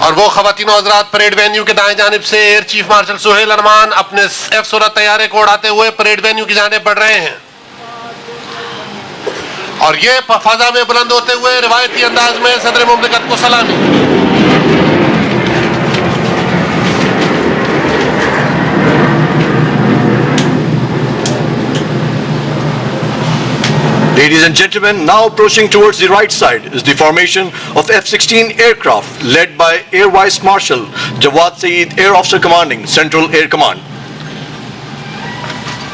और वो ख़वातीन और हज़रात परेड वेन्यू के दाएं जानिब से एयर चीफ मार्शल सुहेल अरमान अपने F-16 तैयारे को उड़ाते हुए परेड वेन्यू की जानिब बढ़ रहे हैं और ये फ़ज़ा में बुलंद होते हुए रिवायती अंदाज में सदर मुमलिकत को सलामी। Ladies and gentlemen, now approaching towards the right side is the formation of F-16 aircraft led by Air Vice Marshal Jawad Saeed, Air Officer Commanding Central Air Command.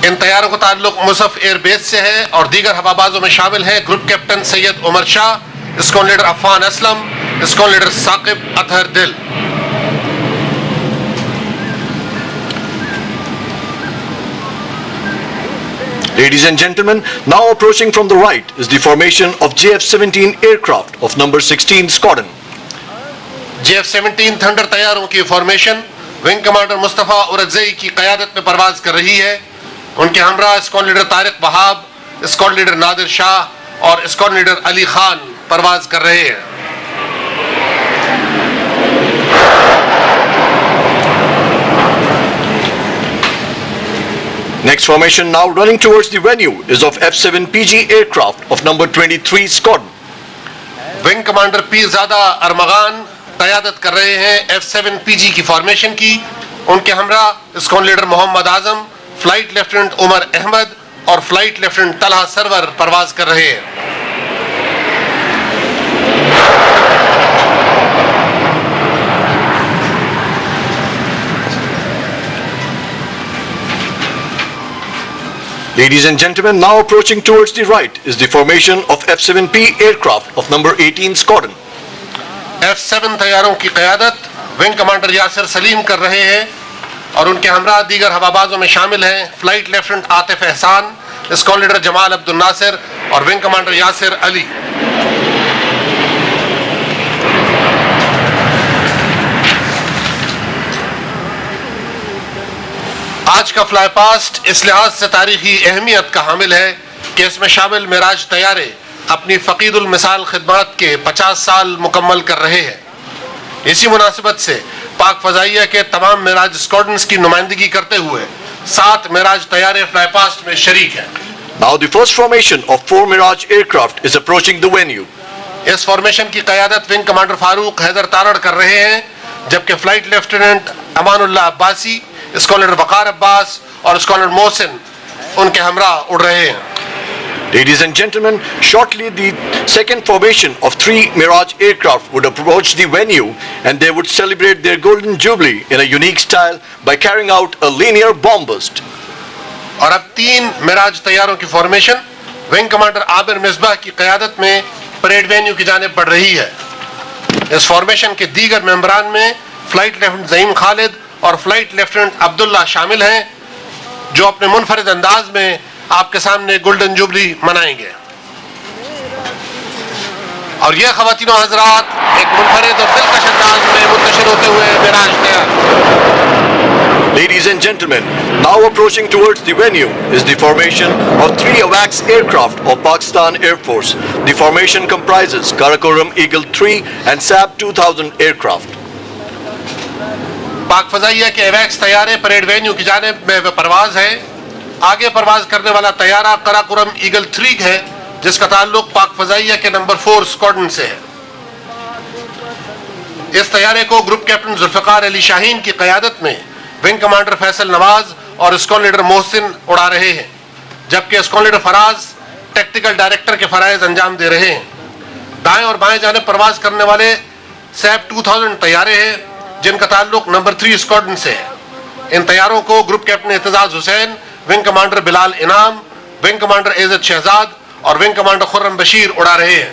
इन तैयारों का ताल्लुक मुसफ एयर बेस से है और दीगर हवाबाजों में शामिल हैं group captain Syed Umar Shah, squadron leader Afan Aslam, squadron leader Saqib Athar Dil. Ladies and gentlemen, now approaching from the right is the formation of JF-17 aircraft of number 16 Squadron. JF-17 thunder तैयारों की फॉर्मेशन विंग कमांडर मुस्तफ़ा उरज़ई की क़यादत में परवाज कर रही है। उनके हमरा squadron leader Tariq Wahab, squadron leader Nadir Shah और squadron leader Ali Khan परवाज कर रहे हैं। Next formation now running towards the venue is of F-7PG aircraft of number 23 Squadron. Wing commander Pirzada Armaghan क़यादत कर रहे हैं F-7PG की फॉर्मेशन की। उनके हमरा squadron leader Mohammad Azam, flight lieutenant Umar Ahmed और फ्लाइट लेफ्टिनेंट तलहा सरवर परवाज कर रहे हैं। Ladies and gentlemen, now approaching towards the right is the formation of F-7P aircraft of number 18 Squadron. F-7 तैयारों की क़यादत विंग कमांडर यासिर सलीम कर रहे हैं और उनके हमरा दीगर हवाबाजों में शामिल हैं फ्लाइट लेफ्टिनेंट आतिफ एहसान, स्क्वाड्रन लीडर जमाल अब्दुल नासिर और विंग कमांडर यासिर अली। आज का फ्लाई पास्ट इस लिहाज से तारीखी अहमियत का हामिल है कि इसमें शामिल मिराज तैयारे अपनी फ़कीदुल मिसाल खिदमत के 50 साल मुकम्मल कर रहे हैं। इसी मुनासिबत से पाक फ़ज़ाइया के तमाम मिराज स्क्वाड्रन्स की नुमाइंदगी करते हुए 7 मिराज तैयारे फ्लाई पास्ट में शरीक हैं। Now the first formation of 4 Mirage aircraft is approaching the venue. इस फॉर्मेशन की क़यादत विंग कमांडर फारूक हैदर तारड़ कर रहे हैं, जबकि flight lieutenant Amanullah Abbasi, squadron leader Waqar Abbas और स्क्वाड्रन लीडर मोहसिन उनके हमरा उड़ रहे हैं। Ladies and gentlemen, shortly the second formation of 3 Mirage aircraft would approach the venue and they would celebrate their golden jubilee in a unique style by carrying out a linear bomb burst. और अब 3 मिराज तैयारों की formation wing commander आबिर Misbah की क़यादत में parade venue की जानिब बढ़ रही है। इस फॉर्मेशन के दीगर मेंबरान में फ्लाइट लेफ्टिनेंट ज़ईम खालिद और फ्लाइट लेफ्टिनेंट अब्दुल्ला शामिल हैं, जो अपने मुनफरिद अंदाज में आपके सामने गोल्डन जुबली मनाएंगे। और ये ख़वातीन और हज़रात एक मुनफरिद और दिलकश अंदाज में मुंतशिर होते हुए मिराज तैयार। Ladies and gentlemen, now approaching towards the venue is the formation of 3 AWACS aircraft of Pakistan Air Force. The formation comprises Karakoram Eagle 3 and SAB 2000 aircraft. पाक फ़ज़ाइया के AWACS तैयारे परेड वेन्यू की जानिब में परवाज है। आगे परवाज करने वाला तैयारा कराकोरम ईगल 3 है, जिसका ताल्लुक पाक फ़ज़ाइया के नंबर 4 स्क्वाड्रन से है। इस तैयारे को ग्रुप कैप्टन जुल्फ़िकार अली शाहीन की क़यादत में विंग कमांडर फैसल नवाज और स्क्वाड्रन लीडर मोहसिन उड़ा रहे हैं, जबकि squadron leader Faraz technical director के फ़राइज़ अंजाम दे रहे हैं। दाएं और बाएं जानिब परवाज करने वाले SAB 2000 तैयारे हैं, जिनका ताल्लुक नंबर 3 स्क्वाड्रन से है। इन तैयारों को group captain Aitzaz Hussain, wing commander Bilal इनाम, विंग कमांडर एज़द शहजाद और विंग कमांडर खुर्रम बशीर उड़ा रहे हैं।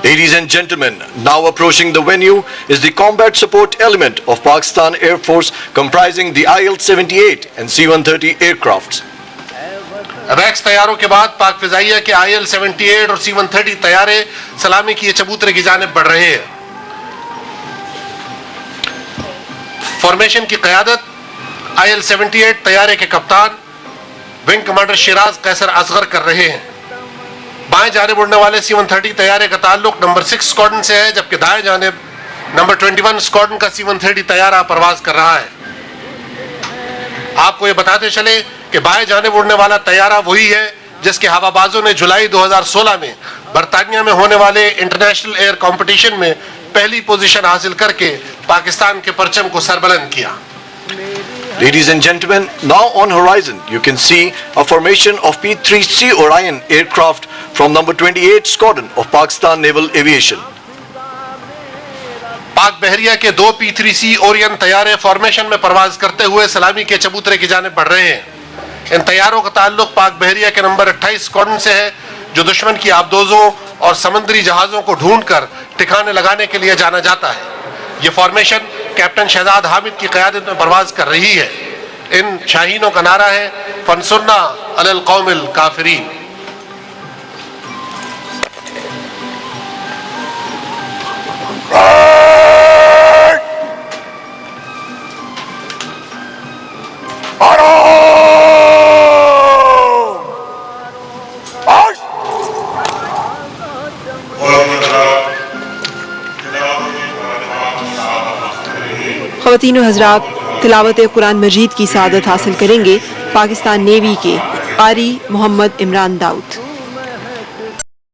Ladies and gentlemen, now approaching the venue is the combat support element of Pakistan Air Force comprising the IL-78 and C-130 aircrafts. AWACS तैयारों के बाद पाक फ़ज़ाइया के IL-78 और C-130 तैयारे सलामी की चबूतरे की जानिब बढ़ रहे हैं। फॉर्मेशन की क़यादत IL-78 तैयारे के कप्तान विंग कमांडर शिराज कैसर असगर कर रहे हैं। बाएं जानिब उड़ने वाले C-130 तैयारे का ताल्लुक नंबर 6 स्क्वाड्रन से है, जबकि दाएं जानिब नंबर 21 स्क्वाड्रन का C-130 तैयारा परवाज कर रहा है। आपको ये बताते चले कि बाएं जानिब उड़ने वाला तैयारा वही है जिसके हवाबाजों ने जुलाई 2016 में बर्तानिया में होने वाले इंटरनेशनल एयर कंपटीशन में पहली पोजीशन हासिल करके पाकिस्तान के परचम को सरबलंद किया। Ladies and gentlemen, now on horizon you can see a formation of P-3C Orion aircraft from number 28 Squadron of Pakistan Naval Aviation. पाक बहरिया के 2 P-3C ओरियन तैयारे फॉर्मेशन में परवाज करते हुए सलामी के चबूतरे की जानिब बढ़ रहे हैं। इन तैयारों का ताल्लुक पाक बहरिया के नंबर 28 स्क्वाड्रन से है जो दुश्मन की आबदोजों और समुद्री जहाजों को ढूंढकर ठिकाने लगाने के लिए जाना जाता है। ये फॉर्मेशन कैप्टन शहजाद हामिद की क़यादत में परवाज कर रही है। इन शाहीनों का नारा है फंसुरना अलल कौमिल काफिरीन। ख़वातीन व हज़रात, तिलावत कुरान मजीद की सआदत हासिल करेंगे पाकिस्तान नेवी के क़ारी मोहम्मद इमरान दाऊद।